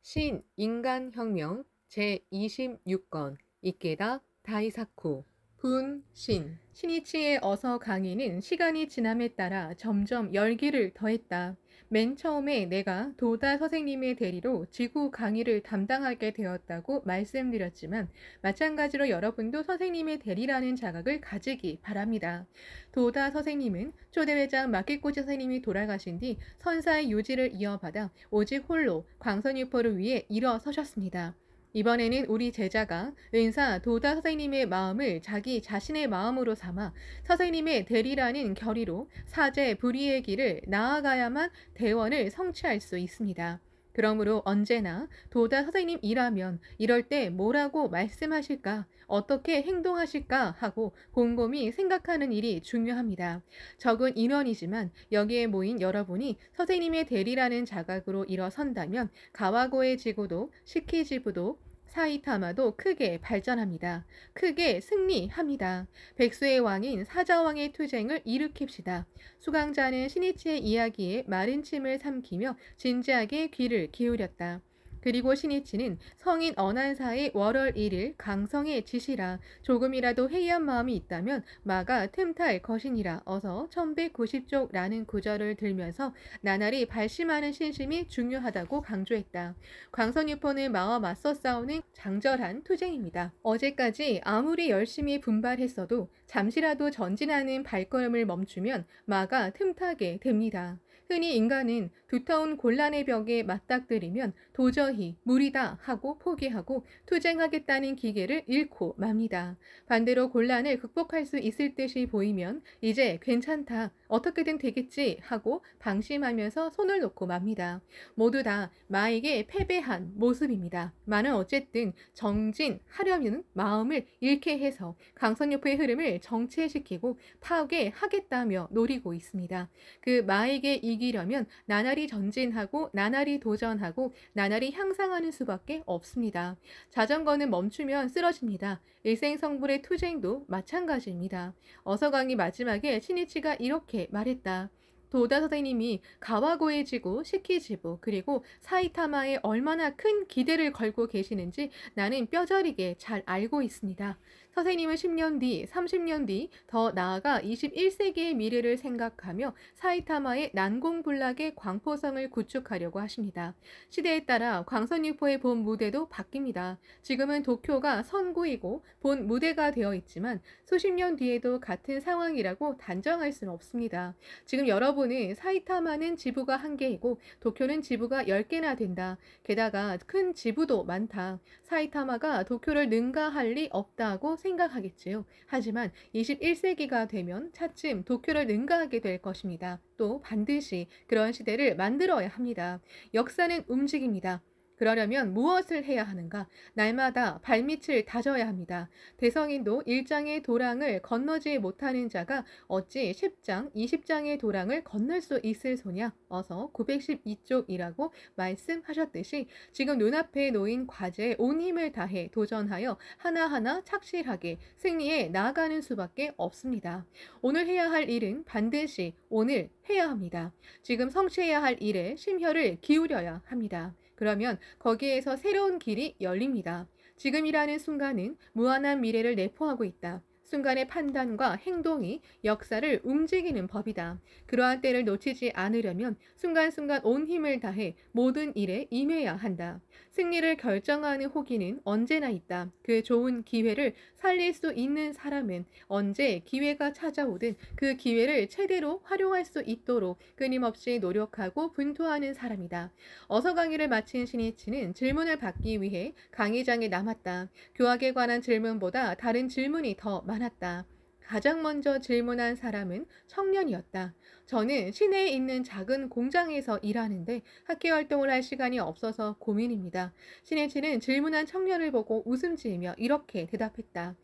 신인간혁명 제26권 이케다 다이사쿠 분신 시니치의 어서 강의는 시간이 지남에 따라 점점 열기를 더했다. 맨 처음에 내가 도다 선생님의 대리로 지구 강의를 담당하게 되었다고 말씀드렸지만 마찬가지로 여러분도 선생님의 대리라는 자각을 가지기 바랍니다. 도다 선생님은 초대회장 마키코지 선생님이 돌아가신 뒤 선사의 유지를 이어받아 오직 홀로 광선유포를 위해 일어서셨습니다. 이번에는 우리 제자가 은사 도다 선생님의 마음을 자기 자신의 마음으로 삼아 선생님의 대리라는 결의로 사제 불의의 길을 나아가야만 대원을 성취할 수 있습니다. 그러므로 언제나 도다 선생님이라면 이럴 때 뭐라고 말씀하실까, 어떻게 행동하실까 하고 곰곰이 생각하는 일이 중요합니다. 적은 인원이지만 여기에 모인 여러분이 선생님의 대리라는 자각으로 일어선다면 가와고의 지구도 시키지부도 사이타마도 크게 발전합니다. 크게 승리합니다. 백수의 왕인 사자왕의 투쟁을 일으킵시다. 수강자는 시니치의 이야기에 마른 침을 삼키며 진지하게 귀를 기울였다. 그리고 시니치는 성인 언한사의 월월 1일 강성의 지시라 조금이라도 회의한 마음이 있다면 마가 틈탈 것이니라 어서 1190쪽라는 구절을 들면서 나날이 발심하는 신심이 중요하다고 강조했다. 광선유포는 마와 맞서 싸우는 장절한 투쟁입니다. 어제까지 아무리 열심히 분발했어도 잠시라도 전진하는 발걸음을 멈추면 마가 틈타게 됩니다. 흔히 인간은 두터운 곤란의 벽에 맞닥뜨리면 도저히 무리다 하고 포기하고 투쟁하겠다는 기계를 잃고 맙니다. 반대로 곤란을 극복할 수 있을 듯이 보이면 이제 괜찮다, 어떻게든 되겠지 하고 방심하면서 손을 놓고 맙니다. 모두 다 마에게 패배한 모습입니다. 마는 어쨌든 정진하려는 마음을 잃게 해서 강선유포의 흐름을 정체시키고 파괴하겠다며 노리고 있습니다. 그 마에게 이기려면 나날이 전진하고 나날이 도전하고 나날이 향상하는 수밖에 없습니다. 자전거는 멈추면 쓰러집니다. 일생성불의 투쟁도 마찬가지입니다. 어서 강의 마지막에 시니치가 이렇게 말했다. 도다 선생님이 가와고의 지구, 시키지부, 그리고 사이타마에 얼마나 큰 기대를 걸고 계시는지 나는 뼈저리게 잘 알고 있습니다. 선생님은 10년 뒤, 30년 뒤, 더 나아가 21세기의 미래를 생각하며 사이타마의 난공불락의 광포성을 구축하려고 하십니다. 시대에 따라 광선유포의 본 무대도 바뀝니다. 지금은 도쿄가 선구이고 본 무대가 되어 있지만 수십 년 뒤에도 같은 상황이라고 단정할 수는 없습니다. 지금 여러분은 사이타마는 지부가 1개이고 도쿄는 지부가 10개나 된다. 게다가 큰 지부도 많다. 사이타마가 도쿄를 능가할 리 없다고 생각하겠지요. 하지만 21세기가 되면 차츰 도쿄를 능가하게 될 것입니다. 또 반드시 그런 시대를 만들어야 합니다. 역사는 움직입니다. 그러려면 무엇을 해야 하는가? 날마다 발밑을 다져야 합니다. 대성인도 1장의 도랑을 건너지 못하는 자가 어찌 10장, 20장의 도랑을 건널 수 있을 소냐? 어서 912쪽이라고 말씀하셨듯이 지금 눈앞에 놓인 과제에 온 힘을 다해 도전하여 하나하나 착실하게 승리에 나아가는 수밖에 없습니다. 오늘 해야 할 일은 반드시 오늘 해야 합니다. 지금 성취해야 할 일에 심혈을 기울여야 합니다. 그러면 거기에서 새로운 길이 열립니다. 지금이라는 순간은 무한한 미래를 내포하고 있다. 순간의 판단과 행동이 역사를 움직이는 법이다. 그러한 때를 놓치지 않으려면 순간순간 온 힘을 다해 모든 일에 임해야 한다. 승리를 결정하는 호기는 언제나 있다. 그 좋은 기회를 살릴 수 있는 사람은 언제 기회가 찾아오든 그 기회를 최대로 활용할 수 있도록 끊임없이 노력하고 분투하는 사람이다. 어서 강의를 마친 시니치는 질문을 받기 위해 강의장에 남았다. 교학에 관한 질문보다 다른 질문이 더 많았다. 가장 먼저 질문한 사람은 청년이었다. 저는 시내에 있는 작은 공장에서 일하는데 학교활동을 할 시간이 없어서 고민입니다. 시니치는 질문한 청년을 보고 웃음 지으며 이렇게 대답했다.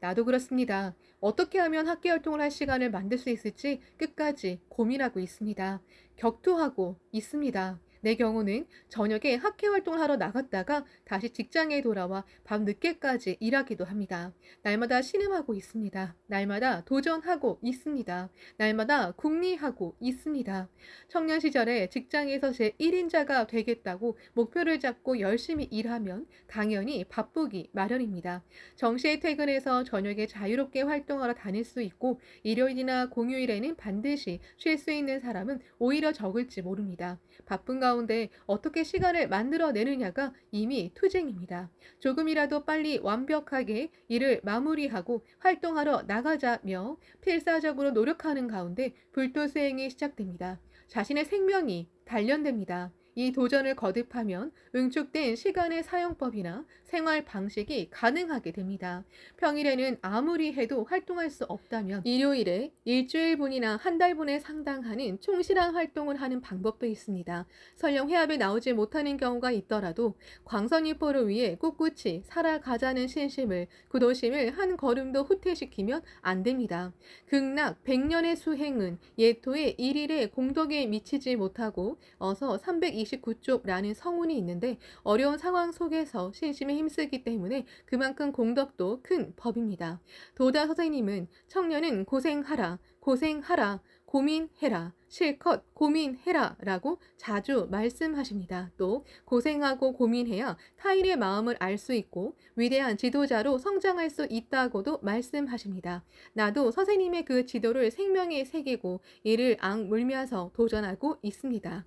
나도 그렇습니다. 어떻게 하면 학교활동을 할 시간을 만들 수 있을지 끝까지 고민하고 있습니다. 격투하고 있습니다. 내 경우는 저녁에 학회 활동을 하러 나갔다가 다시 직장에 돌아와 밤 늦게까지 일하기도 합니다. 날마다 신음하고 있습니다. 날마다 도전하고 있습니다. 날마다 궁리하고 있습니다. 청년 시절에 직장에서 제 1인자가 되겠다고 목표를 잡고 열심히 일하면 당연히 바쁘기 마련입니다. 정시에 퇴근해서 저녁에 자유롭게 활동하러 다닐 수 있고 일요일이나 공휴일에는 반드시 쉴 수 있는 사람은 오히려 적을지 모릅니다. 바쁜 가운데 어떻게 시간을 만들어내느냐가 이미 투쟁입니다. 조금이라도 빨리 완벽하게 일을 마무리하고 활동하러 나가자며 필사적으로 노력하는 가운데 불토수행이 시작됩니다. 자신의 생명이 단련됩니다. 이 도전을 거듭하면 응축된 시간의 사용법이나 생활 방식이 가능하게 됩니다. 평일에는 아무리 해도 활동할 수 없다면 일요일에 일주일분이나 한 달분에 상당하는 충실한 활동을 하는 방법도 있습니다. 설령 회합에 나오지 못하는 경우가 있더라도 광선유포를 위해 꿋꿋이 살아가자는 신심을, 구도심을 한 걸음도 후퇴시키면 안 됩니다. 극락 100년의 수행은 예토의 1일의 공덕에 미치지 못하고 어서 329쪽라는 성운이 있는데 어려운 상황 속에서 신심에 힘쓰기 때문에 그만큼 공덕도 큰 법입니다. 도다 선생님은 청년은 고생하라, 고생하라, 고민해라, 실컷 고민해라 라고 자주 말씀하십니다. 또 고생하고 고민해야 타인의 마음을 알 수 있고 위대한 지도자로 성장할 수 있다고도 말씀하십니다. 나도 선생님의 그 지도를 생명에 새기고 이를 악물면서 도전하고 있습니다.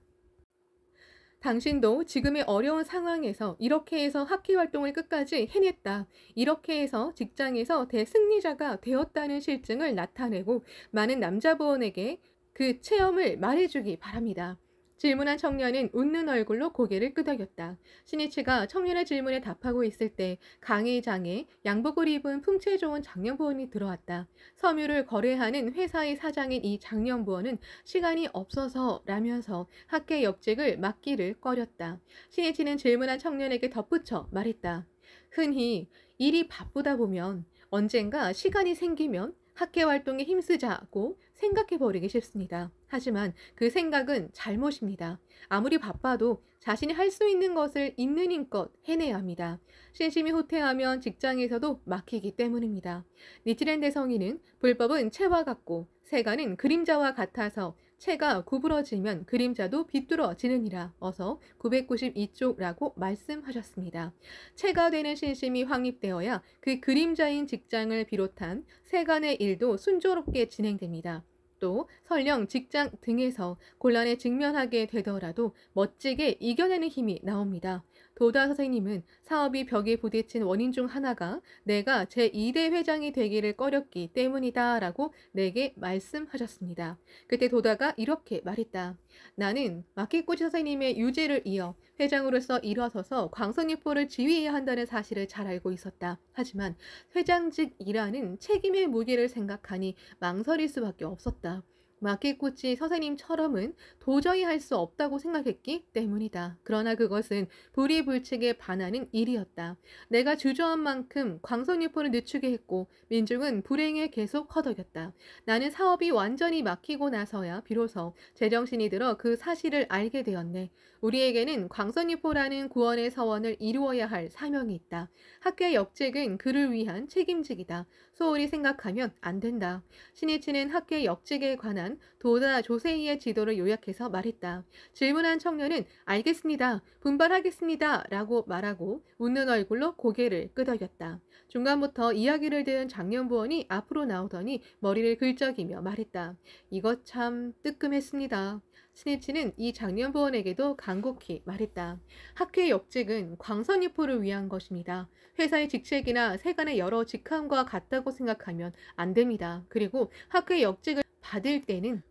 당신도 지금의 어려운 상황에서 이렇게 해서 학회 활동을 끝까지 해냈다. 이렇게 해서 직장에서 대승리자가 되었다는 실증을 나타내고 많은 남자부원에게 그 체험을 말해주기 바랍니다. 질문한 청년은 웃는 얼굴로 고개를 끄덕였다. 신이치가 청년의 질문에 답하고 있을 때 강의장에 양복을 입은 풍채 좋은 장년부원이 들어왔다. 섬유를 거래하는 회사의 사장인 이 장년부원은 시간이 없어서 라면서 학회 역직을 맡기를 꺼렸다. 신이치는 질문한 청년에게 덧붙여 말했다. 흔히 일이 바쁘다 보면 언젠가 시간이 생기면 학회 활동에 힘쓰자고 생각해버리기 쉽습니다. 하지만 그 생각은 잘못입니다. 아무리 바빠도 자신이 할 수 있는 것을 있는 힘껏 해내야 합니다. 신심이 후퇴하면 직장에서도 막히기 때문입니다. 니치렌 대성이는 불법은 채와 같고 세간은 그림자와 같아서 채가 구부러지면 그림자도 비뚤어지느니라. 어서 992쪽라고 말씀하셨습니다. 채가 되는 신심이 확립되어야 그 그림자인 직장을 비롯한 세간의 일도 순조롭게 진행됩니다. 또 설령 직장 등에서 곤란에 직면하게 되더라도 멋지게 이겨내는 힘이 나옵니다. 도다 선생님은 사업이 벽에 부딪힌 원인 중 하나가 내가 제2대 회장이 되기를 꺼렸기 때문이다 라고 내게 말씀하셨습니다. 그때 도다가 이렇게 말했다. 나는 마키코치 선생님의 유지를 이어 회장으로서 일어서서 광선유포를 지휘해야 한다는 사실을 잘 알고 있었다. 하지만 회장직이라는 책임의 무게를 생각하니 망설일 수밖에 없었다. 마키코치 선생님처럼은 도저히 할 수 없다고 생각했기 때문이다. 그러나 그것은 불의불책에 반하는 일이었다. 내가 주저한 만큼 광선유포를 늦추게 했고 민중은 불행에 계속 허덕였다. 나는 사업이 완전히 막히고 나서야 비로소 제정신이 들어 그 사실을 알게 되었네. 우리에게는 광선유포라는 구원의 서원을 이루어야 할 사명이 있다. 학교의 역직은 그를 위한 책임직이다. 소홀히 생각하면 안 된다. 신이치는 학교의 역직에 관한 도다 조세이의 지도를 요약해서 말했다. 질문한 청년은 알겠습니다. 분발하겠습니다. 라고 말하고 웃는 얼굴로 고개를 끄덕였다. 중간부터 이야기를 들은 장년부원이 앞으로 나오더니 머리를 긁적이며 말했다. 이것 참 뜨끔했습니다. 신이치는 이 장년부원에게도 간곡히 말했다. 학회의 역직은 광선유포를 위한 것입니다. 회사의 직책이나 세간의 여러 직함과 같다고 생각하면 안 됩니다. 그리고 학회의 역직을 받을 때는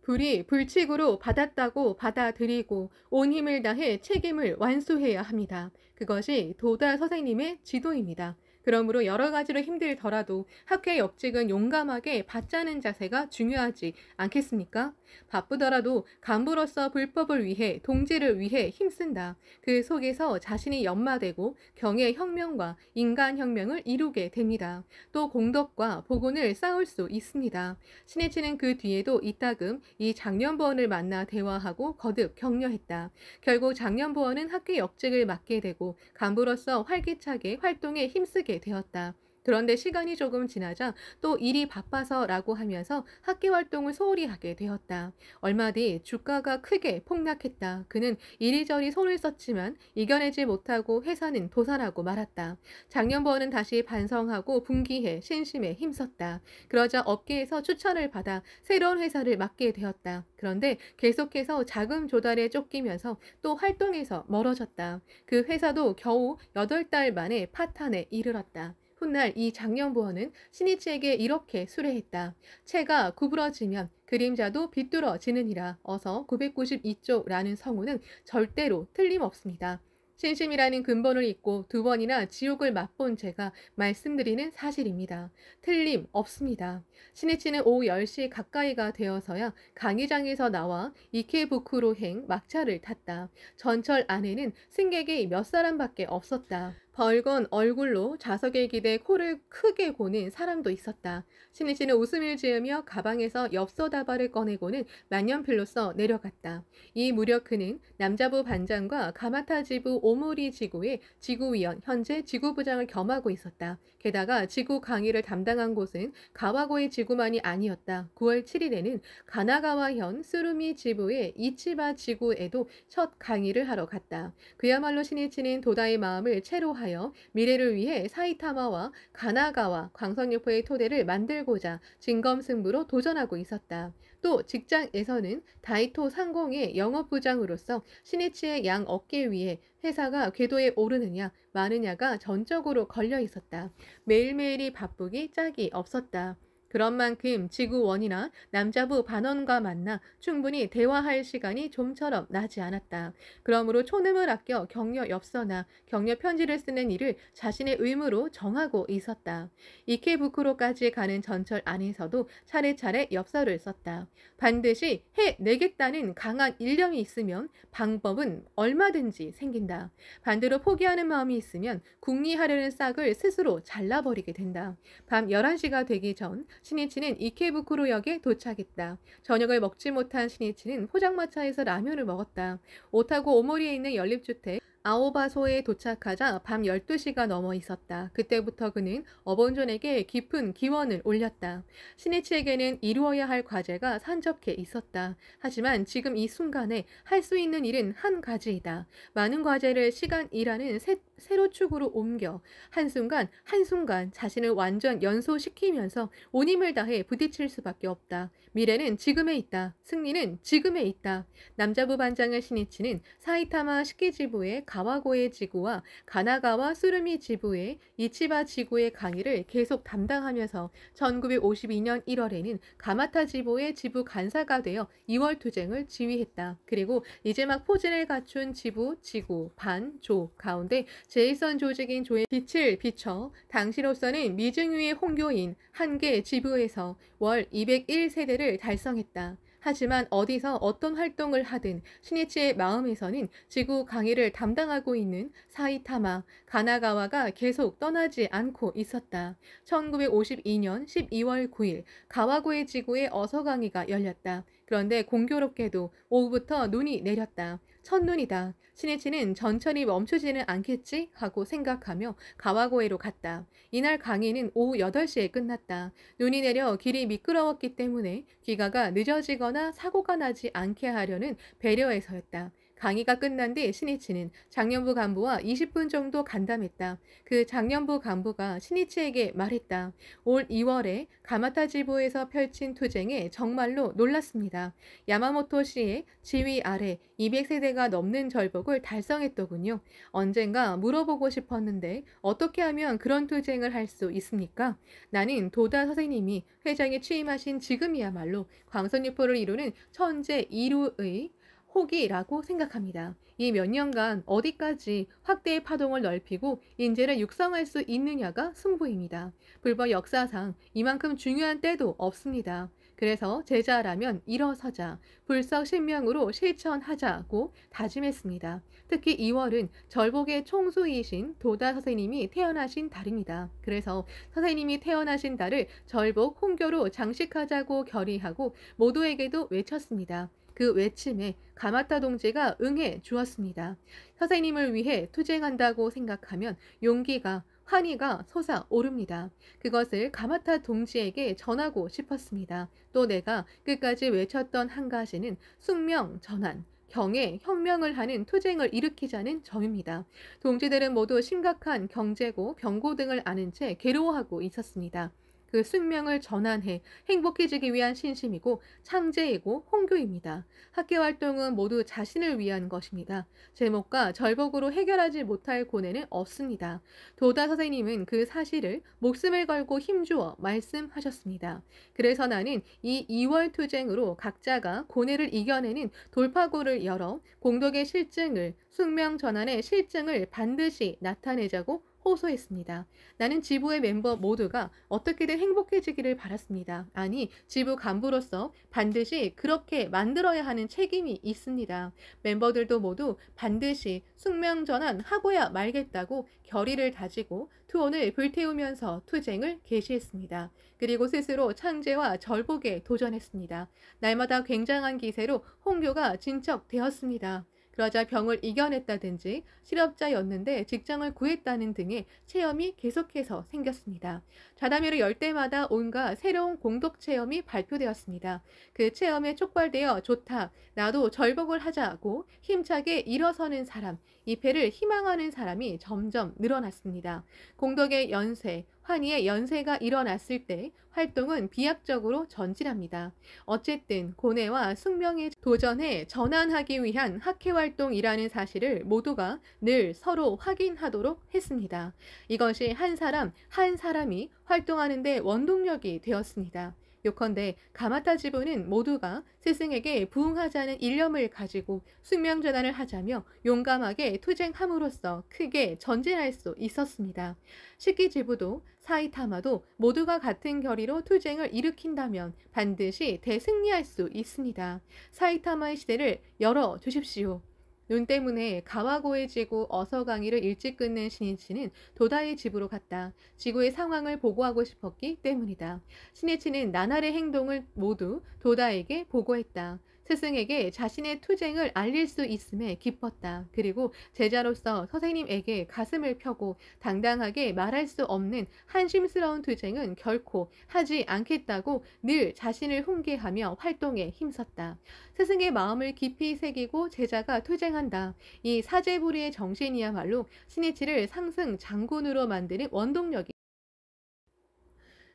불치구로 받았다고 받아들이고 온 힘을 다해 책임을 완수해야 합니다. 그것이 도다 선생님의 지도입니다. 그러므로 여러 가지로 힘들더라도 학회 역직은 용감하게 받자는 자세가 중요하지 않겠습니까? 바쁘더라도 간부로서 불법을 위해, 동지를 위해 힘쓴다. 그 속에서 자신이 연마되고 경의 혁명과 인간 혁명을 이루게 됩니다. 또 공덕과 복운을 쌓을 수 있습니다. 신해치는 그 뒤에도 이따금 이 장년보원을 만나 대화하고 거듭 격려했다. 결국 장년보원은 학교 역직을 맡게 되고 간부로서 활기차게 활동에 힘쓰게 되었다. 그런데 시간이 조금 지나자 또 일이 바빠서라고 하면서 학교 활동을 소홀히 하게 되었다. 얼마 뒤 주가가 크게 폭락했다. 그는 이리저리 손을 썼지만 이겨내지 못하고 회사는 도산하고 말았다. 작년번은 다시 반성하고 분기해 신심에 힘썼다. 그러자 업계에서 추천을 받아 새로운 회사를 맡게 되었다. 그런데 계속해서 자금 조달에 쫓기면서 또 활동에서 멀어졌다. 그 회사도 겨우 8달 만에 파탄에 이르렀다. 훗날 이 장년부원은 신이치에게 이렇게 수레했다. 채가 구부러지면 그림자도 비뚤어지느니라. 어서 992쪽라는 성우는 절대로 틀림없습니다. 신심이라는 근본을 잊고 2번이나 지옥을 맛본 제가 말씀드리는 사실입니다. 틀림없습니다. 신이치는 오후 10시 가까이가 되어서야 강의장에서 나와 이케부쿠로행 막차를 탔다. 전철 안에는 승객이 몇 사람밖에 없었다. 벌건 얼굴로 좌석에 기대 코를 크게 고는 사람도 있었다. 신이치는 웃음을 지으며 가방에서 엽서다발을 꺼내고는 만년필로써 내려갔다. 이 무렵 그는 남자부 반장과 가마타 지부 오모리 지구의 지구위원, 현재 지구부장을 겸하고 있었다. 게다가 지구 강의를 담당한 곳은 가와고의 지구만이 아니었다. 9월 7일에는 가나가와현 스루미 지부의 이치바 지구에도 첫 강의를 하러 갔다. 그야말로 신이치는 도다의 마음을 채로 하여 미래를 위해 사이타마와 가나가와 광석유포의 토대를 만들고자 진검승부로 도전하고 있었다. 또 직장에서는 다이토 상공의 영업부장으로서 신이치의 양 어깨 위에 회사가 궤도에 오르느냐 마느냐가 전적으로 걸려 있었다. 매일매일이 바쁘기 짝이 없었다. 그런 만큼 지구원이나 남자부 반원과 만나 충분히 대화할 시간이 좀처럼 나지 않았다. 그러므로 촌음을 아껴 격려 엽서나 격려 편지를 쓰는 일을 자신의 의무로 정하고 있었다. 이케부쿠로까지 가는 전철 안에서도 차례차례 엽서를 썼다. 반드시 해내겠다는 강한 일념이 있으면 방법은 얼마든지 생긴다. 반대로 포기하는 마음이 있으면 궁리하려는 싹을 스스로 잘라버리게 된다. 밤 11시가 되기 전 신이치는 이케부쿠로역에 도착했다. 저녁을 먹지 못한 신이치는 포장마차에서 라면을 먹었다. 오타고 오모리에 있는 연립주택 아오바소에 도착하자 밤 12시가 넘어 있었다. 그때부터 그는 어본존에게 깊은 기원을 올렸다. 신이치에게는 이루어야 할 과제가 산적해 있었다. 하지만 지금 이 순간에 할 수 있는 일은 한 가지이다. 많은 과제를 시간이라는 세로축으로 옮겨 한순간 자신을 완전 연소시키면서 온 힘을 다해 부딪힐 수밖에 없다. 미래는 지금에 있다. 승리는 지금에 있다. 남자부 반장의 신이치는 사이타마 시키지부의 가와고의 지구와 가나가와 수르미 지부의 이치바 지구의 강의를 계속 담당하면서 1952년 1월에는 가마타 지부의 지부 간사가 되어 2월 투쟁을 지휘했다. 그리고 이제 막 포진을 갖춘 지부, 지구, 반, 조 가운데 제1선 조직인 조의 빛을 비춰 당시로서는 미증유의 홍교인 한개 지부에서 월 201세대를 달성했다. 하지만 어디서 어떤 활동을 하든 신이치의 마음에서는 지구 강의를 담당하고 있는 사이타마, 가나가와가 계속 떠나지 않고 있었다. 1952년 12월 9일 가와고의 지구에 어서 강의가 열렸다. 그런데 공교롭게도 오후부터 눈이 내렸다. 첫눈이다. 신이치는 전철이 멈추지는 않겠지 하고 생각하며 가와고에로 갔다. 이날 강의는 오후 8시에 끝났다. 눈이 내려 길이 미끄러웠기 때문에 귀가가 늦어지거나 사고가 나지 않게 하려는 배려에서였다. 강의가 끝난 뒤 신이치는 장년부 간부와 20분 정도 간담했다. 그 장년부 간부가 신이치에게 말했다. 올 2월에 가마타 지부에서 펼친 투쟁에 정말로 놀랐습니다. 야마모토 씨의 지휘 아래 200세대가 넘는 절복을 달성했더군요. 언젠가 물어보고 싶었는데 어떻게 하면 그런 투쟁을 할 수 있습니까? 나는 도다 선생님이 회장에 취임하신 지금이야말로 광선유포를 이루는 천재 이루의 호기라고 생각합니다. 이 몇 년간 어디까지 확대의 파동을 넓히고 인재를 육성할 수 있느냐가 승부입니다. 불법 역사상 이만큼 중요한 때도 없습니다. 그래서 제자라면 일어서자, 불석신명으로 실천하자고 다짐했습니다. 특히 2월은 절복의 총수이신 도다 선생님이 태어나신 달입니다. 그래서 선생님이 태어나신 달을 절복 홍교로 장식하자고 결의하고 모두에게도 외쳤습니다. 그 외침에 가마타 동지가 응해 주었습니다. 선생님을 위해 투쟁한다고 생각하면 용기가 환희가 솟아오릅니다. 그것을 가마타 동지에게 전하고 싶었습니다. 또 내가 끝까지 외쳤던 한 가지는 숙명 전환, 경에 혁명을 하는 투쟁을 일으키자는 점입니다. 동지들은 모두 심각한 경제고 병고 등을 아는 채 괴로워하고 있었습니다. 그 숙명을 전환해 행복해지기 위한 신심이고 창제이고 홍교입니다. 학계 활동은 모두 자신을 위한 것입니다. 제목과 절복으로 해결하지 못할 고뇌는 없습니다. 도다 선생님은 그 사실을 목숨을 걸고 힘주어 말씀하셨습니다. 그래서 나는 이 2월 투쟁으로 각자가 고뇌를 이겨내는 돌파구를 열어 공덕의 실증을 숙명 전환의 실증을 반드시 나타내자고 호소했습니다. 나는 지부의 멤버 모두가 어떻게든 행복해지기를 바랐습니다. 아니, 지부 간부로서 반드시 그렇게 만들어야 하는 책임이 있습니다. 멤버들도 모두 반드시 숙명전환하고야 말겠다고 결의를 다지고 투혼을 불태우면서 투쟁을 개시했습니다. 그리고 스스로 창제와 절복에 도전했습니다. 날마다 굉장한 기세로 홍교가 진척되었습니다. 그러자 병을 이겨냈다든지 실업자였는데 직장을 구했다는 등의 체험이 계속해서 생겼습니다. 좌담회를 열 때마다 온갖 새로운 공덕 체험이 발표되었습니다. 그 체험에 촉발되어 좋다, 나도 절복을 하자고 힘차게 일어서는 사람, 이 패를 희망하는 사람이 점점 늘어났습니다. 공덕의 연세, 환희의 연세가 일어났을 때 활동은 비약적으로 전진합니다. 어쨌든 고뇌와 숙명에 도전해 전환하기 위한 학회활동이라는 사실을 모두가 늘 서로 확인하도록 했습니다. 이것이 한 사람이 활동하는 데 원동력이 되었습니다. 요컨대 가마타 지부는 모두가 스승에게 부응하자는 일념을 가지고 숙명전환을 하자며 용감하게 투쟁함으로써 크게 전진할 수 있었습니다. 식기 지부도 사이타마도 모두가 같은 결의로 투쟁을 일으킨다면 반드시 대승리할 수 있습니다. 사이타마의 시대를 열어주십시오. 눈 때문에 가와고의 지구 어서강이를 일찍 끝낸 신이치는 도다의 집으로 갔다. 지구의 상황을 보고하고 싶었기 때문이다. 신이치는 나날의 행동을 모두 도다에게 보고했다. 스승에게 자신의 투쟁을 알릴 수 있음에 기뻤다. 그리고 제자로서 선생님에게 가슴을 펴고 당당하게 말할 수 없는 한심스러운 투쟁은 결코 하지 않겠다고 늘 자신을 훈계하며 활동에 힘썼다. 스승의 마음을 깊이 새기고 제자가 투쟁한다. 이 사제부리의 정신이야말로 신이치를 상승 장군으로 만드는 원동력이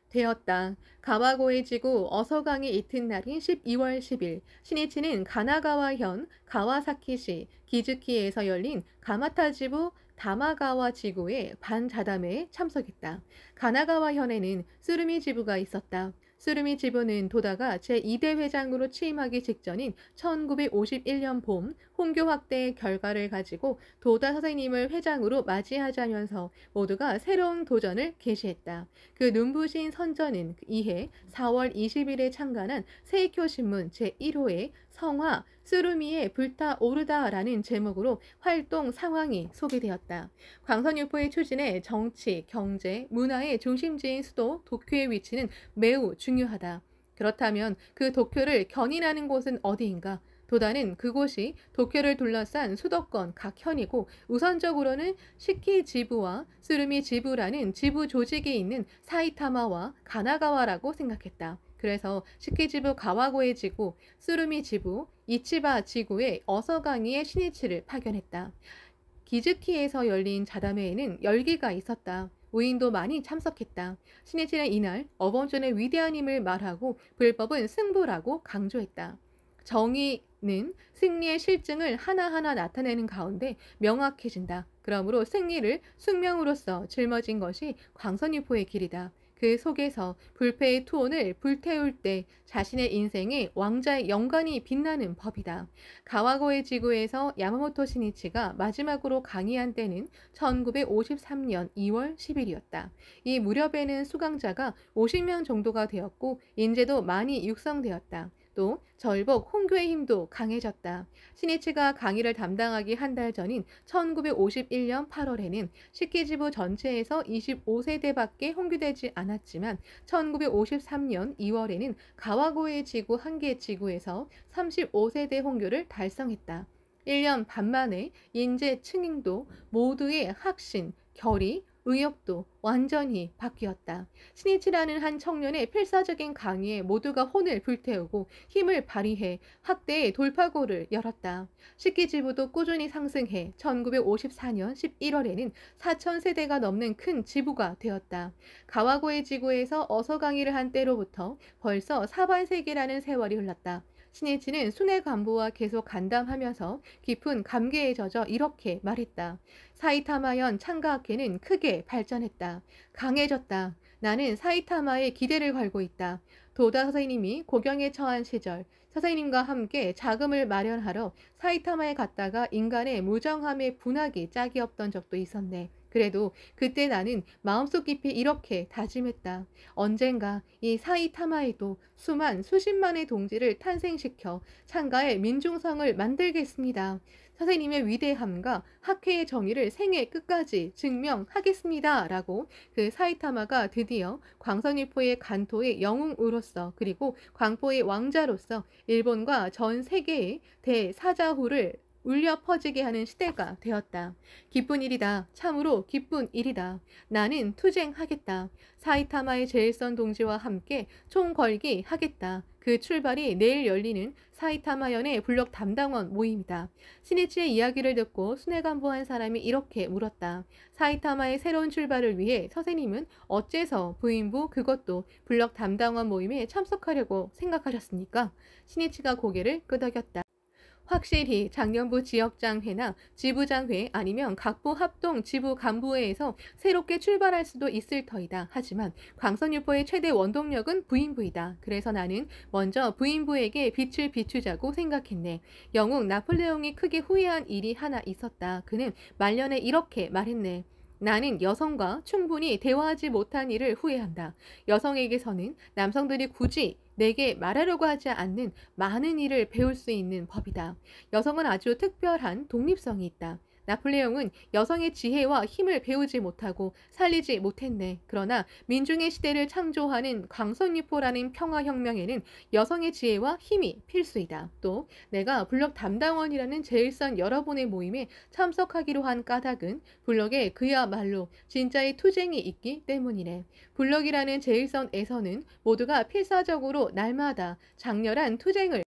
되었다. 가와고의 지구 어서강의 이튿날인 12월 10일 신이치는 가나가와현 가와사키시 기즈키에서 열린 가마타 지부 다마가와 지구의 반자담회에 참석했다. 가나가와현에는 쓰루미 지부가 있었다. 쓰루미 지부는 도다가 제2대 회장으로 취임하기 직전인 1951년 봄 홍교 확대의 결과를 가지고 도다 선생님을 회장으로 맞이하자면서 모두가 새로운 도전을 개시했다. 그 눈부신 선전은 이해 4월 20일에 창간한 세이쿄 신문 제1호에 성화 쓰루미에 불타오르다라는 제목으로 활동 상황이 소개되었다. 광선유포의 추진에 정치, 경제, 문화의 중심지인 수도 도쿄의 위치는 매우 중요하다. 그렇다면 그 도쿄를 견인하는 곳은 어디인가? 도다는 그곳이 도쿄를 둘러싼 수도권 각 현이고 우선적으로는 시키 지부와 쓰루미 지부라는 지부 조직이 있는 사이타마와 가나가와라고 생각했다. 그래서 시키지부 가와고의 지구, 쓰루미 지부, 이치바 지구의 어서강이의 신이치를 파견했다. 기즈키에서 열린 자담회에는 열기가 있었다. 우인도 많이 참석했다. 신이치는 이날 어범존의 위대한 힘을 말하고 불법은 승부라고 강조했다. 정의는 승리의 실증을 하나하나 나타내는 가운데 명확해진다. 그러므로 승리를 숙명으로써 짊어진 것이 광선유포의 길이다. 그 속에서 불패의 투혼을 불태울 때 자신의 인생에 왕자의 영광이 빛나는 법이다. 가와고의 지구에서 야마모토 시니치가 마지막으로 강의한 때는 1953년 2월 10일이었다. 이 무렵에는 수강자가 50명 정도가 되었고 인재도 많이 육성되었다. 또 절복 홍교의 힘도 강해졌다. 시니치가 강의를 담당하기 한 달 전인 1951년 8월에는 식기지부 전체에서 25세대밖에 홍교되지 않았지만 1953년 2월에는 가와고의 지구 한 개 지구에서 35세대 홍교를 달성했다. 1년 반 만에 인재 층행도 모두의 학신, 결의, 의욕도 완전히 바뀌었다. 신이치라는 한 청년의 필사적인 강의에 모두가 혼을 불태우고 힘을 발휘해 학대의 돌파구를 열었다. 식기지부도 꾸준히 상승해 1954년 11월에는 4,000세대가 넘는 큰 지부가 되었다. 가와고의 지구에서 어서 강의를 한 때로부터 벌써 사반세기라는 세월이 흘렀다. 신이치는 순회 간부와 계속 간담하면서 깊은 감개에 젖어 이렇게 말했다. 사이타마현 창가학회는 크게 발전했다. 강해졌다. 나는 사이타마에 기대를 걸고 있다. 도다 선생님이 고경에 처한 시절 선생님과 함께 자금을 마련하러 사이타마에 갔다가 인간의 무정함에 분하기 짝이 없던 적도 있었네. 그래도 그때 나는 마음속 깊이 이렇게 다짐했다. 언젠가 이 사이타마에도 수십만의 동지를 탄생시켜 창가의 민중성을 만들겠습니다. 선생님의 위대함과 학회의 정의를 생애 끝까지 증명하겠습니다. 라고 그 사이타마가 드디어 광선일포의 간토의 영웅으로서 그리고 광포의 왕자로서 일본과 전 세계의 대사자후를 울려 퍼지게 하는 시대가 되었다. 기쁜 일이다. 참으로 기쁜 일이다. 나는 투쟁하겠다. 사이타마의 제일선 동지와 함께 총 걸기 하겠다. 그 출발이 내일 열리는 사이타마현의 불력 담당원 모임이다. 시니치의 이야기를 듣고 순회간부 한 사람이 이렇게 물었다. 사이타마의 새로운 출발을 위해 선생님은 어째서 부인부 그것도 불력 담당원 모임에 참석하려고 생각하셨습니까? 시니치가 고개를 끄덕였다. 확실히 작년부 지역장회나 지부장회 아니면 각부 합동 지부 간부회에서 새롭게 출발할 수도 있을 터이다. 하지만 광선유포의 최대 원동력은 부인부이다. 그래서 나는 먼저 부인부에게 빛을 비추자고 생각했네. 영웅 나폴레옹이 크게 후회한 일이 하나 있었다. 그는 말년에 이렇게 말했네. 나는 여성과 충분히 대화하지 못한 일을 후회한다. 여성에게서는 남성들이 굳이 내게 말하려고 하지 않는 많은 일을 배울 수 있는 법이다. 여성은 아주 특별한 독립성이 있다. 나폴레옹은 여성의 지혜와 힘을 배우지 못하고 살리지 못했네. 그러나 민중의 시대를 창조하는 광선유포라는 평화혁명에는 여성의 지혜와 힘이 필수이다. 또 내가 불력 담당원이라는 제일선 여러분의 모임에 참석하기로 한 까닭은 불력에 그야말로 진짜의 투쟁이 있기 때문이네. 불력이라는 제일선에서는 모두가 필사적으로 날마다 장렬한 투쟁을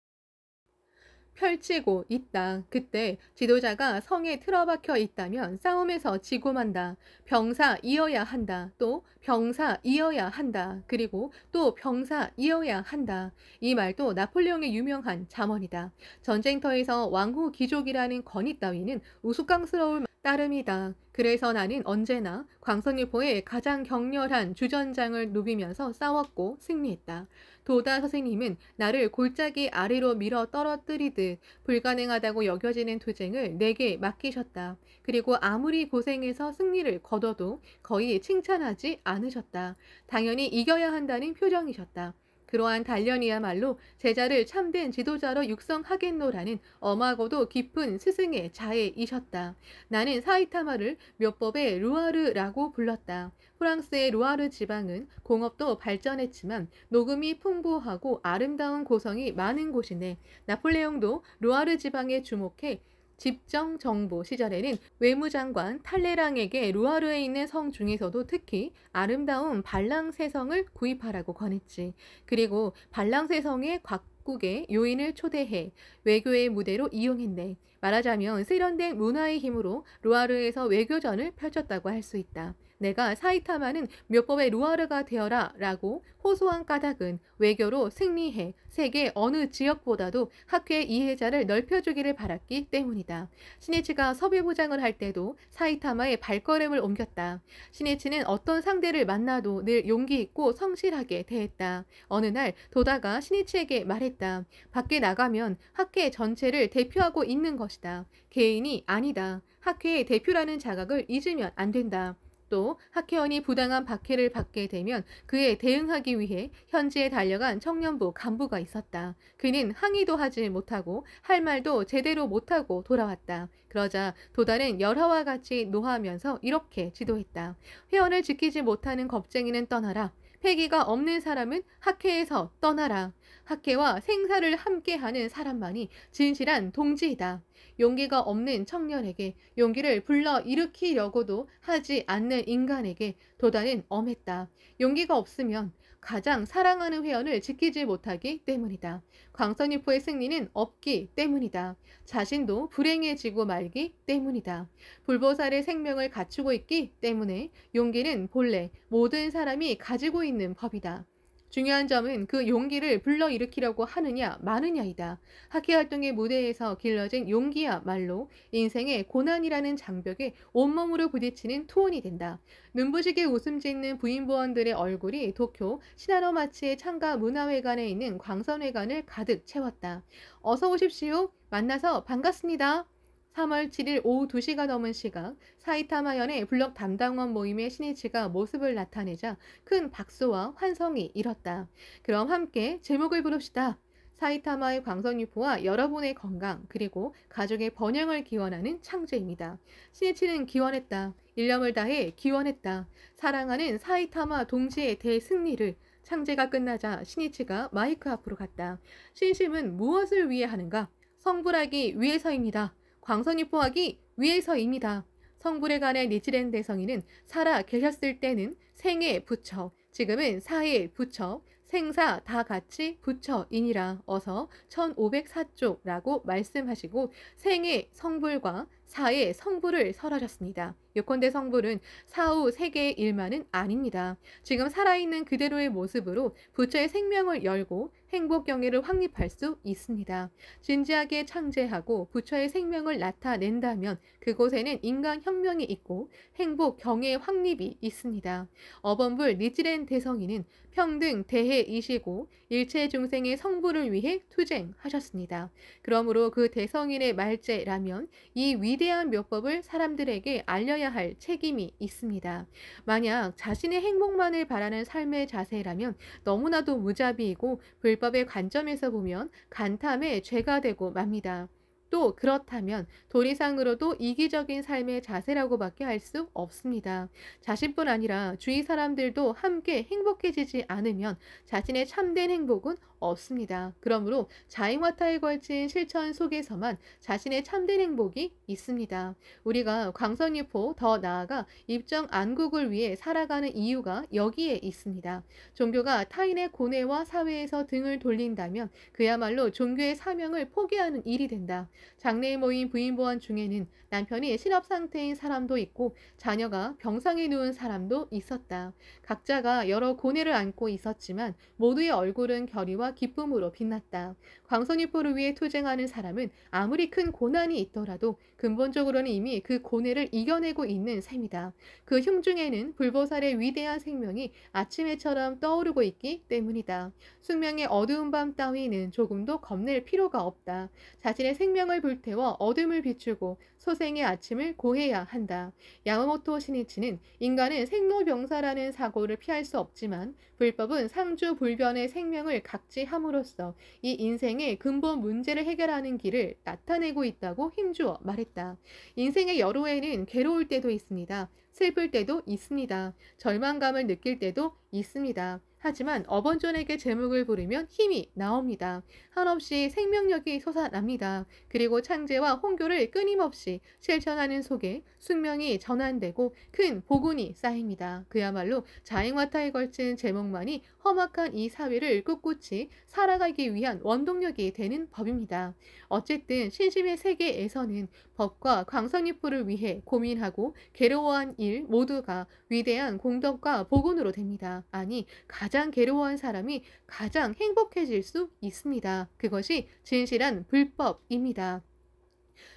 펼치고 있다. 그때 지도자가 성에 틀어박혀 있다면 싸움에서 지고 만다. 병사 이어야 한다. 또 병사 이어야 한다. 그리고 또 병사 이어야 한다. 이 말도 나폴레옹의 유명한 잠언이다. 전쟁터에서 왕후 귀족이라는 권위 따위는 우스꽝스러울 따름이다. 그래서 나는 언제나 광선유포의 가장 격렬한 주전장을 누비면서 싸웠고 승리했다. 도다 선생님은 나를 골짜기 아래로 밀어 떨어뜨리듯 불가능하다고 여겨지는 투쟁을 내게 맡기셨다. 그리고 아무리 고생해서 승리를 거둬도 거의 칭찬하지 않으셨다. 당연히 이겨야 한다는 표정이셨다. 그러한 단련이야말로 제자를 참된 지도자로 육성하겠노라는 엄하고도 깊은 스승의 자애이셨다. 나는 사이타마를 묘법의 루아르라고 불렀다. 프랑스의 루아르 지방은 공업도 발전했지만 녹음이 풍부하고 아름다운 고성이 많은 곳이네. 나폴레옹도 루아르 지방에 주목해 집정정부 시절에는 외무장관 탈레랑에게 루아르에 있는 성 중에서도 특히 아름다운 발랑세성을 구입하라고 권했지. 그리고 발랑세성의 각국의 요인을 초대해 외교의 무대로 이용했네. 말하자면 세련된 문화의 힘으로 루아르에서 외교전을 펼쳤다고 할 수 있다. 내가 사이타마는 묘법의 루아르가 되어라 라고 호소한 까닭은 외교로 승리해 세계 어느 지역보다도 학회의 이해자를 넓혀주기를 바랐기 때문이다. 시니치가 섭외부장을 할 때도 사이타마의 발걸음을 옮겼다. 시니치는 어떤 상대를 만나도 늘 용기 있고 성실하게 대했다. 어느 날 도다가 시니치에게 말했다. 밖에 나가면 학회 전체를 대표하고 있는 것이다. 개인이 아니다. 학회의 대표라는 자각을 잊으면 안 된다. 또 학회원이 부당한 박해를 받게 되면 그에 대응하기 위해 현지에 달려간 청년부 간부가 있었다. 그는 항의도 하지 못하고 할 말도 제대로 못하고 돌아왔다. 그러자 도다는 열화와 같이 노하면서 이렇게 지도했다. 회원을 지키지 못하는 겁쟁이는 떠나라. 패기가 없는 사람은 학회에서 떠나라. 학회와 생사를 함께하는 사람만이 진실한 동지이다. 용기가 없는 청년에게 용기를 불러일으키려고도 하지 않는 인간에게 도다는 엄했다. 용기가 없으면 가장 사랑하는 회원을 지키지 못하기 때문이다. 광선유포의 승리는 없기 때문이다. 자신도 불행해지고 말기 때문이다. 불보살의 생명을 갖추고 있기 때문에 용기는 본래 모든 사람이 가지고 있는 법이다. 중요한 점은 그 용기를 불러일으키려고 하느냐 마느냐이다. 학회활동의 무대에서 길러진 용기야말로 인생의 고난이라는 장벽에 온몸으로 부딪히는 투혼이 된다. 눈부시게 웃음 짓는 부인부원들의 얼굴이 도쿄 시나노마치의 창가 문화회관에 있는 광선회관을 가득 채웠다. 어서 오십시오. 만나서 반갑습니다. 3월 7일 오후 2시가 넘은 시각 사이타마현의 블록 담당원 모임에 시니치가 모습을 나타내자 큰 박수와 환성이 일었다. 그럼 함께 제목을 부릅시다. 사이타마의 광선유포와 여러분의 건강 그리고 가족의 번영을 기원하는 창제입니다. 시니치는 기원했다. 일념을 다해 기원했다. 사랑하는 사이타마 동지의 대승리를. 창제가 끝나자 시니치가 마이크 앞으로 갔다. 신심은 무엇을 위해 하는가? 성불하기 위해서입니다. 광선유포하기 위해서입니다. 성불에 관해 니치렌 대성이는 살아 계셨을 때는 생의 부처, 지금은 사의 부처, 생사 다 같이 부처이니라 어서 1504쪽라고 말씀하시고 생의 성불과 사의 성불을 설하셨습니다. 요컨대 성불은 사후 세계의 일만은 아닙니다. 지금 살아있는 그대로의 모습으로 부처의 생명을 열고 행복 경애를 확립할 수 있습니다. 진지하게 창제하고 부처의 생명을 나타낸다면 그곳에는 인간 혁명이 있고 행복 경애의 확립이 있습니다. 어범불 니치렌 대성이는 평등 대해이시고 일체 중생의 성불을 위해 투쟁하셨습니다. 그러므로 그 대성인의 말제라면 이 위대한 묘법을 사람들에게 알려야 할 책임이 있습니다. 만약 자신의 행복만을 바라는 삶의 자세라면 너무나도 무자비이고 불법의 관점에서 보면 간탐의 죄가 되고 맙니다. 또 그렇다면 도리상으로도 이기적인 삶의 자세라고밖에 할 수 없습니다. 자신뿐 아니라 주위 사람들도 함께 행복해지지 않으면 자신의 참된 행복은 없습니다. 그러므로 자임화타에 걸친 실천 속에서만 자신의 참된 행복이 있습니다. 우리가 광선유포 더 나아가 입정 안국을 위해 살아가는 이유가 여기에 있습니다. 종교가 타인의 고뇌와 사회에서 등을 돌린다면 그야말로 종교의 사명을 포기하는 일이 된다. 장래에 모인 부인보원 중에는 남편이 실업 상태인 사람도 있고 자녀가 병상에 누운 사람도 있었다. 각자가 여러 고뇌를 안고 있었지만 모두의 얼굴은 결의와 기쁨으로 빛났다. 광선유포를 위해 투쟁하는 사람은 아무리 큰 고난이 있더라도 근본적으로는 이미 그 고뇌를 이겨내고 있는 셈이다. 그 흉중에는 불보살의 위대한 생명이 아침해처럼 떠오르고 있기 때문이다. 숙명의 어두운 밤 따위는 조금도 겁낼 필요가 없다. 자신의 생명을 불태워 어둠을 비추고 소생의 아침을 고해야 한다. 야마모토 시니치는 인간은 생로병사라는 사고를 피할 수 없지만 불법은 상주불변의 생명을 각지함으로써 이 인생의 근본 문제를 해결하는 길을 나타내고 있다고 힘주어 말했다. 인생의 여로에는 괴로울 때도 있습니다. 슬플 때도 있습니다. 절망감을 느낄 때도 있습니다. 하지만 어번존에게 제목을 부르면 힘이 나옵니다. 한없이 생명력이 솟아납니다. 그리고 창제와 홍교를 끊임없이 실천하는 속에 숙명이 전환되고 큰 복운이 쌓입니다. 그야말로 자행화타에 걸친 제목만이 험악한 이 사회를 꿋꿋이 살아가기 위한 원동력이 되는 법입니다. 어쨌든 신심의 세계에서는 법과 광선유포를 위해 고민하고 괴로워한 일 모두가 위대한 공덕과 복운으로 됩니다. 아니, 가장 괴로워한 사람이 가장 행복해질 수 있습니다. 그것이 진실한 불법입니다.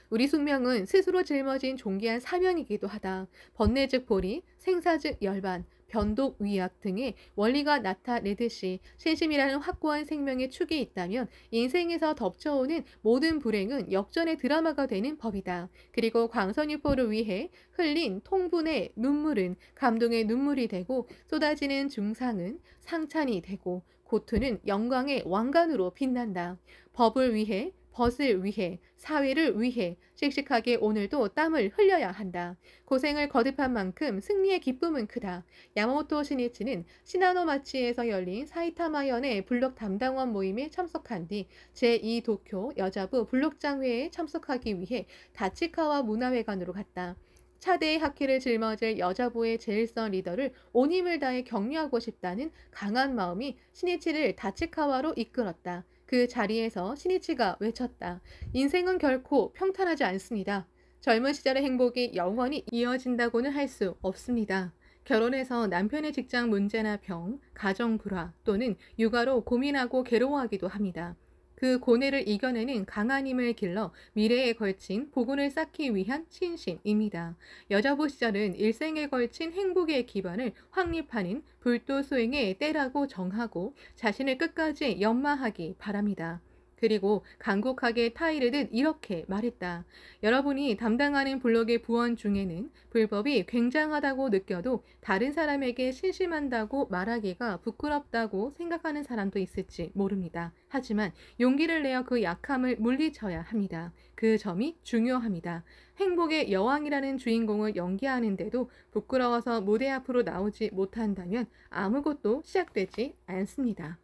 우리 숙명은 스스로 짊어진 존귀한 사명이기도 하다. 번뇌 즉 보리, 생사 즉 열반, 변독, 위약 등의 원리가 나타내듯이 신심이라는 확고한 생명의 축이 있다면 인생에서 덮쳐오는 모든 불행은 역전의 드라마가 되는 법이다. 그리고 광선유포를 위해 흘린 통분의 눈물은 감동의 눈물이 되고 쏟아지는 중상은 상찬이 되고 고투는 영광의 왕관으로 빛난다. 법을 위해 벗을 위해, 사회를 위해 씩씩하게 오늘도 땀을 흘려야 한다. 고생을 거듭한 만큼 승리의 기쁨은 크다. 야마모토 시니치는 시나노마치에서 열린 사이타마현의 블록 담당원 모임에 참석한 뒤 제2 도쿄 여자부 블록장회에 참석하기 위해 다치카와 문화회관으로 갔다. 차대의 학회를 짊어질 여자부의 제일선 리더를 온 힘을 다해 격려하고 싶다는 강한 마음이 시니치를 다치카와로 이끌었다. 그 자리에서 시니치가 외쳤다. 인생은 결코 평탄하지 않습니다. 젊은 시절의 행복이 영원히 이어진다고는 할 수 없습니다. 결혼해서 남편의 직장 문제나 병, 가정 불화 또는 육아로 고민하고 괴로워하기도 합니다. 그 고뇌를 이겨내는 강한 힘을 길러 미래에 걸친 복운을 쌓기 위한 신심입니다. 여자부 시절은 일생에 걸친 행복의 기반을 확립하는 불도수행의 때라고 정하고 자신을 끝까지 연마하기 바랍니다. 그리고 간곡하게 타이르듯 이렇게 말했다. 여러분이 담당하는 블록의 부원 중에는 불법이 굉장하다고 느껴도 다른 사람에게 신심한다고 말하기가 부끄럽다고 생각하는 사람도 있을지 모릅니다. 하지만 용기를 내어 그 약함을 물리쳐야 합니다. 그 점이 중요합니다. 행복의 여왕이라는 주인공을 연기하는데도 부끄러워서 무대 앞으로 나오지 못한다면 아무것도 시작되지 않습니다.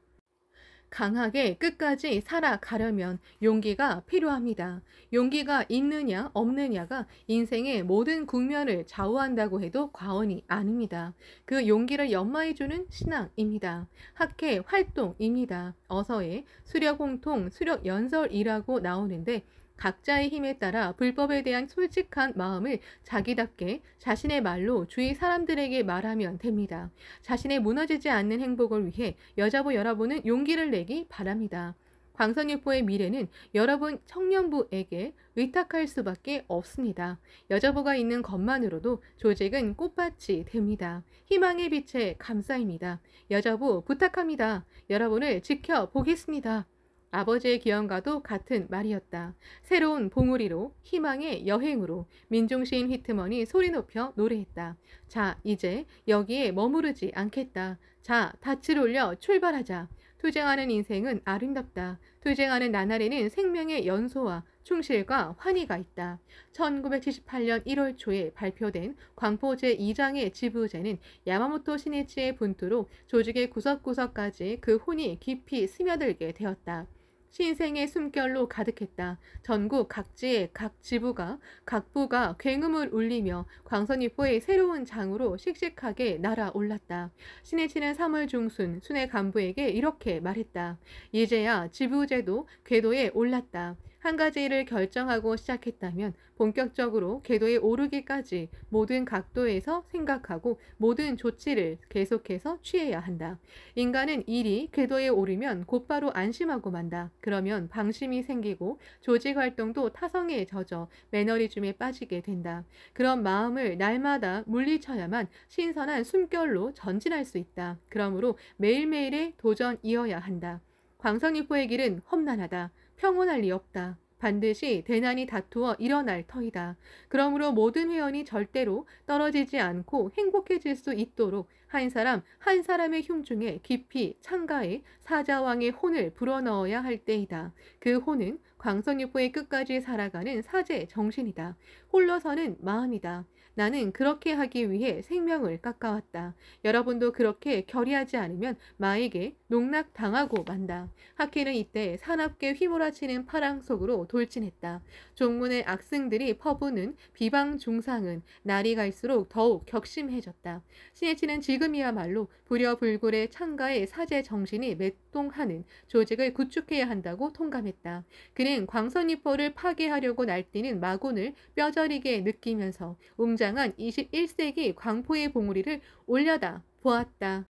강하게 끝까지 살아가려면 용기가 필요합니다. 용기가 있느냐 없느냐가 인생의 모든 국면을 좌우한다고 해도 과언이 아닙니다. 그 용기를 연마해주는 신앙입니다. 학회 활동입니다. 어서의 수력공통 수력연설이라고 나오는데 각자의 힘에 따라 불법에 대한 솔직한 마음을 자기답게 자신의 말로 주위 사람들에게 말하면 됩니다. 자신의 무너지지 않는 행복을 위해 여자부 여러분은 용기를 내기 바랍니다. 광선유포의 미래는 여러분 청년부에게 의탁할 수밖에 없습니다. 여자부가 있는 것만으로도 조직은 꽃밭이 됩니다. 희망의 빛에 감사입니다. 여자부 부탁합니다. 여러분을 지켜보겠습니다. 아버지의 기원과도 같은 말이었다. 새로운 봉우리로 희망의 여행으로 민중시인 휘트먼이 소리 높여 노래했다. 자, 이제 여기에 머무르지 않겠다. 자, 닻을 올려 출발하자. 투쟁하는 인생은 아름답다. 투쟁하는 나날에는 생명의 연소와 충실과 환희가 있다. 1978년 1월 초에 발표된 광포 제2장의 지부제는 야마모토 시니치의 분투로 조직의 구석구석까지 그 혼이 깊이 스며들게 되었다. 신생의 숨결로 가득했다. 전국 각지의 각 지부가 각 부가 굉음을 울리며 광선유포의 새로운 장으로 씩씩하게 날아올랐다. 시니치는 3월 중순 순회 간부에게 이렇게 말했다. 이제야 지부제도 궤도에 올랐다. 한 가지 일을 결정하고 시작했다면 본격적으로 궤도에 오르기까지 모든 각도에서 생각하고 모든 조치를 계속해서 취해야 한다. 인간은 일이 궤도에 오르면 곧바로 안심하고 만다. 그러면 방심이 생기고 조직 활동도 타성에 젖어 매너리즘에 빠지게 된다. 그런 마음을 날마다 물리쳐야만 신선한 숨결로 전진할 수 있다. 그러므로 매일매일의 도전이어야 한다. 광선유포의 길은 험난하다. 평온할 리 없다. 반드시 대난이 다투어 일어날 터이다. 그러므로 모든 회원이 절대로 떨어지지 않고 행복해질 수 있도록 한 사람 한 사람의 흉중에 깊이 창가에 사자왕의 혼을 불어넣어야 할 때이다. 그 혼은 광선유포의 끝까지 살아가는 사제 정신이다. 홀로 서는 마음이다. 나는 그렇게 하기 위해 생명을 깎아왔다. 여러분도 그렇게 결의하지 않으면 마에게 농락당하고 만다. 하키는 이때 사납게 휘몰아치는 파랑 속으로 돌진했다. 종문의 악승들이 퍼부는 비방 중상은 날이 갈수록 더욱 격심해졌다. 신해치는 지금이야말로 불여불굴의 창가의 사제 정신이 매동하는 조직을 구축해야 한다고 통감했다. 그는 광선이포를 파괴하려고 날뛰는 마군을 뼈저리게 느끼면서 웅장한 21세기 광포의 봉우리를 올려다 보았다.